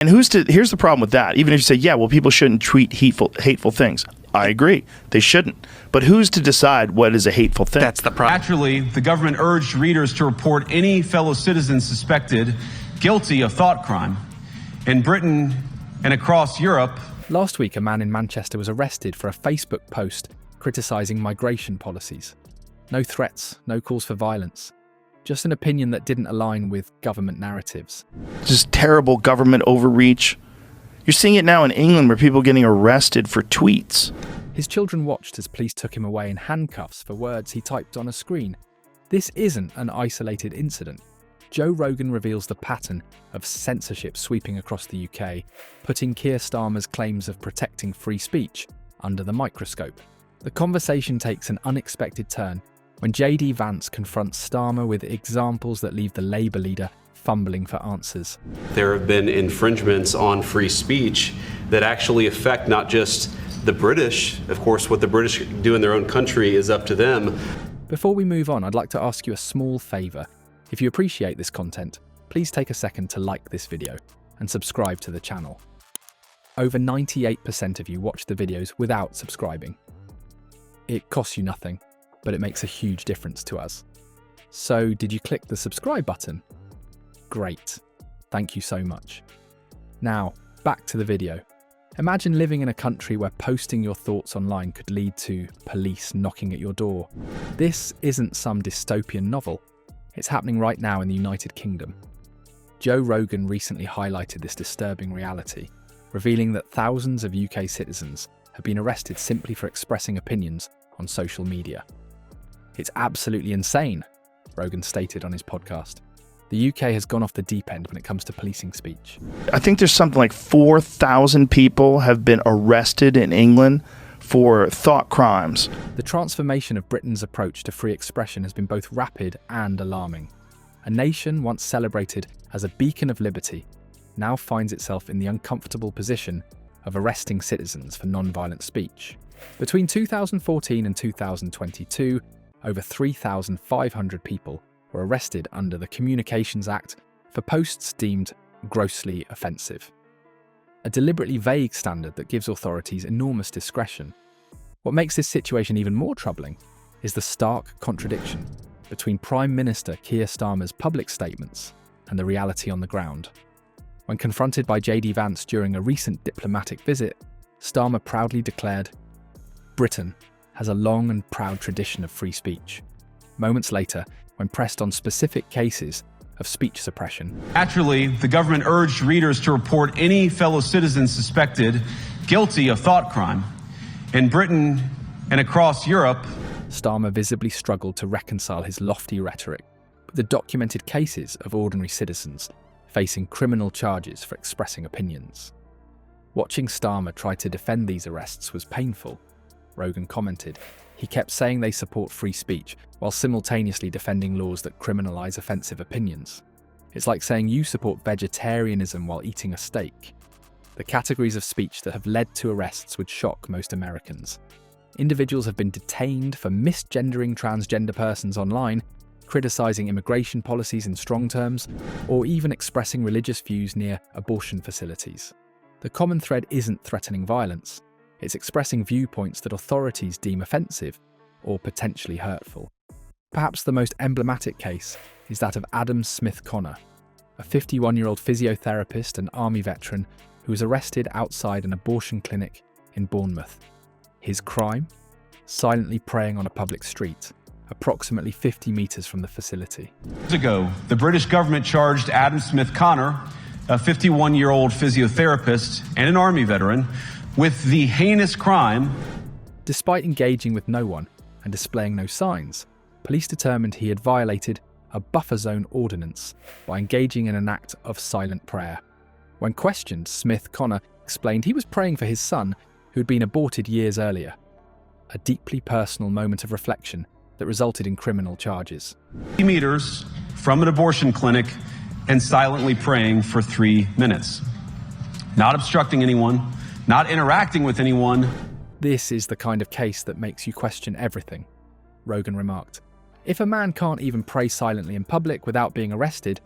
And here's the problem with that. Even if you say, yeah, well, people shouldn't tweet hateful things. I agree. They shouldn't. But who's to decide what is a hateful thing? That's the problem. Naturally, the government urged readers to report any fellow citizens suspected guilty of thought crime. In Britain and across Europe. Last week, a man in Manchester was arrested for a Facebook post criticising migration policies. No threats, no calls for violence. Just an opinion that didn't align with government narratives. Just terrible government overreach. You're seeing it now in England where people are getting arrested for tweets. His children watched as police took him away in handcuffs for words he typed on a screen. This isn't an isolated incident. Joe Rogan reveals the pattern of censorship sweeping across the UK, putting Kier Starmer's claims of protecting free speech under the microscope. The conversation takes an unexpected turn when JD Vance confronts Starmer with examples that leave the Labour leader fumbling for answers. There have been infringements on free speech that actually affect not just the British. Of course, what the British do in their own country is up to them. Before we move on, I'd like to ask you a small favour. If you appreciate this content, please take a second to like this video and subscribe to the channel. Over 98% of you watch the videos without subscribing. It costs you nothing, but it makes a huge difference to us. So, did you click the subscribe button? Great. Thank you so much. Now, back to the video. Imagine living in a country where posting your thoughts online could lead to police knocking at your door. This isn't some dystopian novel. It's happening right now in the United Kingdom. Joe Rogan recently highlighted this disturbing reality, revealing that thousands of UK citizens have been arrested simply for expressing opinions on social media. It's absolutely insane, Rogan stated on his podcast. The UK has gone off the deep end when it comes to policing speech. I think there's something like 4,000 people have been arrested in England for thought crimes. The transformation of Britain's approach to free expression has been both rapid and alarming. A nation once celebrated as a beacon of liberty now finds itself in the uncomfortable position of arresting citizens for non-violent speech. Between 2014 and 2022, over 3,500 people were arrested under the Communications Act for posts deemed grossly offensive. A deliberately vague standard that gives authorities enormous discretion. What makes this situation even more troubling is the stark contradiction between Prime Minister Kier Starmer's public statements and the reality on the ground. When confronted by JD Vance during a recent diplomatic visit, Starmer proudly declared, "Britain has a long and proud tradition of free speech." Moments later, when pressed on specific cases of speech suppression. Naturally, the government urged readers to report any fellow citizens suspected guilty of thought crime. In Britain and across Europe. Starmer visibly struggled to reconcile his lofty rhetoric with the documented cases of ordinary citizens facing criminal charges for expressing opinions. Watching Starmer try to defend these arrests was painful, Rogan commented. He kept saying they support free speech while simultaneously defending laws that criminalize offensive opinions. It's like saying you support vegetarianism while eating a steak. The categories of speech that have led to arrests would shock most Americans. Individuals have been detained for misgendering transgender persons online, criticizing immigration policies in strong terms, or even expressing religious views near abortion facilities. The common thread isn't threatening violence. It's expressing viewpoints that authorities deem offensive or potentially hurtful. Perhaps the most emblematic case is that of Adam Smith Connor, a 51-year-old physiotherapist and army veteran who was arrested outside an abortion clinic in Bournemouth. His crime? Silently praying on a public street, approximately 50 metres from the facility. Years ago, the British government charged Adam Smith Connor, a 51-year-old physiotherapist and an army veteran, with the heinous crime. Despite engaging with no one and displaying no signs, police determined he had violated a buffer zone ordinance by engaging in an act of silent prayer. When questioned, Smith Connor explained he was praying for his son, who had been aborted years earlier. A deeply personal moment of reflection that resulted in criminal charges. 50 meters from an abortion clinic and silently praying for 3 minutes. Not obstructing anyone, not interacting with anyone. This is the kind of case that makes you question everything, Rogan remarked. If a man can't even pray silently in public without being arrested,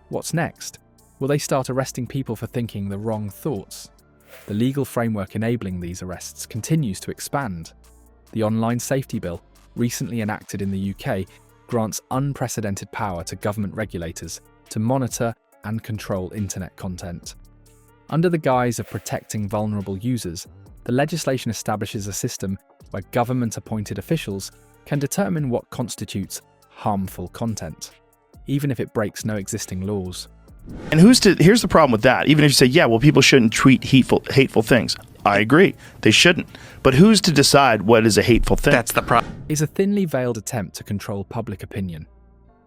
what's next? Will Will they start arresting people for thinking the wrong thoughts? The legal framework enabling these arrests continues to expand. The Online Safety Bill, recently enacted in the UK, grants unprecedented power to government regulators to monitor and control internet content. Under the guise of protecting vulnerable users, the legislation establishes a system where government-appointed officials can determine what constitutes harmful content, even if it breaks no existing laws. And here's the problem with that. Even if you say, yeah, well, people shouldn't tweet hateful things. I agree. They shouldn't. But who's to decide what is a hateful thing? That's the problem. Is a thinly veiled attempt to control public opinion.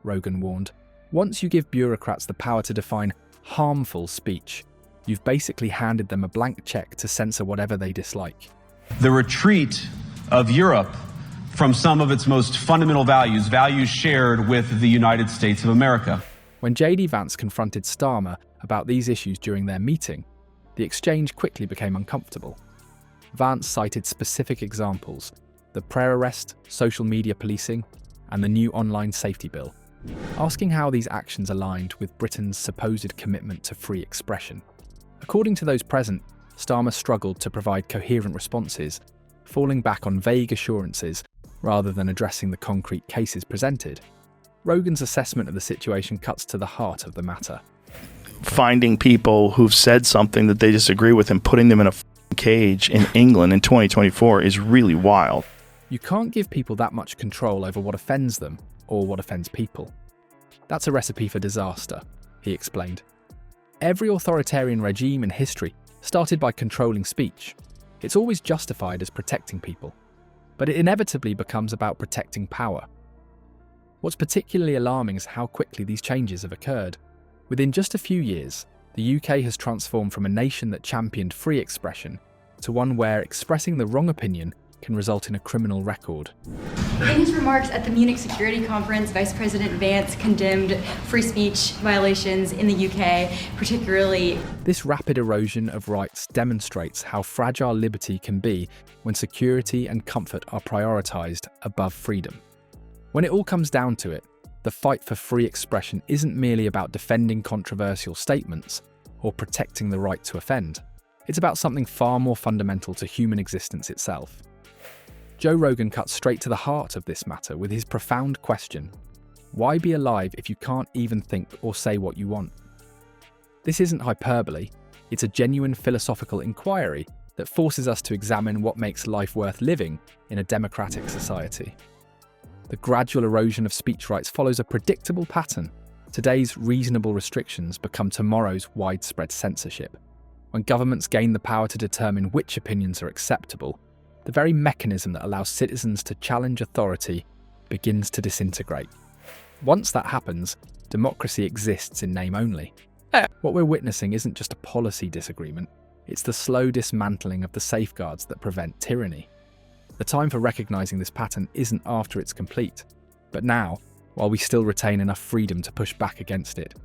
Rogan warned, once you give bureaucrats the power to define harmful speech, you've basically handed them a blank check to censor whatever they dislike. The retreat of Europe from some of its most fundamental values shared with the United States of America. When JD Vance confronted Starmer about these issues during their meeting, the exchange quickly became uncomfortable. Vance cited specific examples: the prayer arrest, social media policing, and the new Online Safety Bill, asking how these actions aligned with Britain's supposed commitment to free expression. According to those present, Starmer struggled to provide coherent responses, falling back on vague assurances rather than addressing the concrete cases presented. Rogan's assessment of the situation cuts to the heart of the matter. Finding people who've said something that they disagree with and putting them in a cage in England in 2024 is really wild. You can't give people that much control over what offends them or what offends people. That's a recipe for disaster, he explained. Every authoritarian regime in history started by controlling speech. It's always justified as protecting people, but it inevitably becomes about protecting power. What's particularly alarming is how quickly these changes have occurred. Within just a few years, the UK has transformed from a nation that championed free expression to one where expressing the wrong opinion can result in a criminal record. In his remarks at the Munich Security Conference, Vice President Vance condemned free speech violations in the UK, particularly. This rapid erosion of rights demonstrates how fragile liberty can be when security and comfort are prioritised above freedom. When it all comes down to it, the fight for free expression isn't merely about defending controversial statements or protecting the right to offend. It's about something far more fundamental to human existence itself. Joe Rogan cuts straight to the heart of this matter with his profound question: why be alive if you can't even think or say what you want? This isn't hyperbole, it's a genuine philosophical inquiry that forces us to examine what makes life worth living in a democratic society. The gradual erosion of speech rights follows a predictable pattern. Today's reasonable restrictions become tomorrow's widespread censorship. When governments gain the power to determine which opinions are acceptable, the very mechanism that allows citizens to challenge authority begins to disintegrate. Once that happens, democracy exists in name only. What we're witnessing isn't just a policy disagreement, it's the slow dismantling of the safeguards that prevent tyranny. The time for recognising this pattern isn't after it's complete, but now, while we still retain enough freedom to push back against it.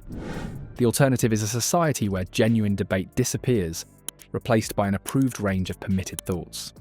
The alternative is a society where genuine debate disappears, replaced by an approved range of permitted thoughts.